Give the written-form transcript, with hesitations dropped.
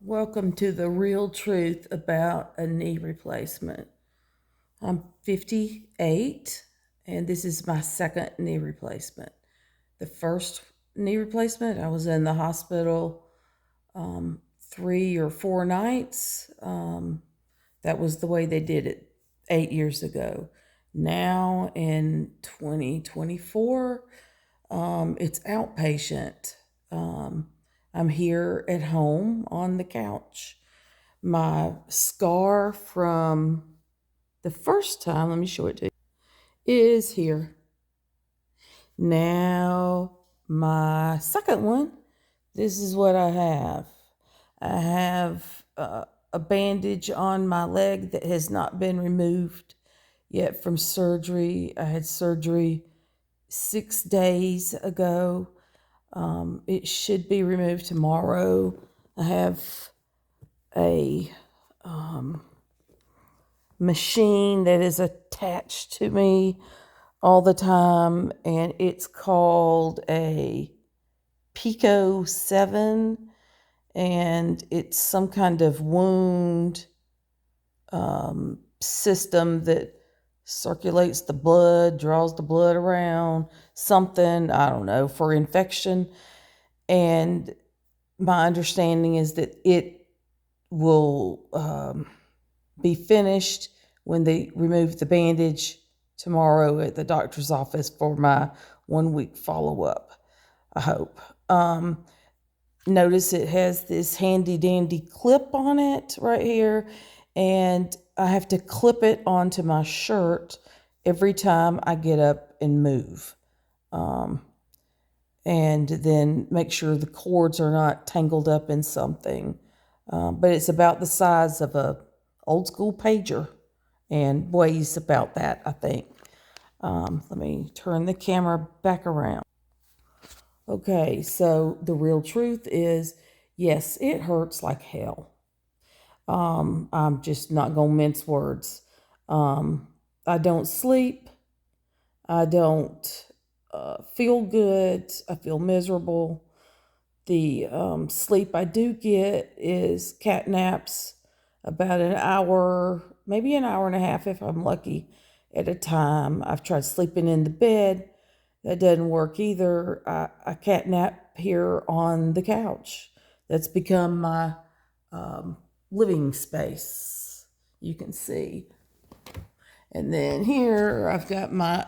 Welcome to the real truth about a knee replacement. I'm 58 and this is my second knee replacement. The first knee replacement, I was in the hospital 3 or 4 nights. That was the way they did it 8 years ago. Now in 2024, it's outpatient. I'm here at home on the couch. My scar from the first time, let me show it to you, is here. Now, my second one, this is what I have. I have a bandage on my leg that has not been removed yet from surgery. I had surgery 6 days ago. It should be removed tomorrow. I have a machine that is attached to me all the time, and it's called a Pico 7, and it's some kind of wound system that circulates the blood, draws the blood around, something, I don't know, for infection. And my understanding is that it will be finished when they remove the bandage tomorrow at the doctor's office for my 1 week follow-up, I hope. Notice it has this handy dandy clip on it right here, and I have to clip it onto my shirt every time I get up and move. And then make sure the cords are not tangled up in something. But it's about the size of a old school pager and weighs about that, I think. Let me turn the camera back around. Okay, so the real truth is, yes, it hurts like hell. I'm just not gonna mince words. I don't sleep. I don't feel good. I feel miserable. The sleep I do get is cat naps, about an hour, maybe an hour and a half if I'm lucky, at a time. I've tried sleeping in the bed. That doesn't work either. I cat nap here on the couch. That's become my living space, you can see. And then here I've got my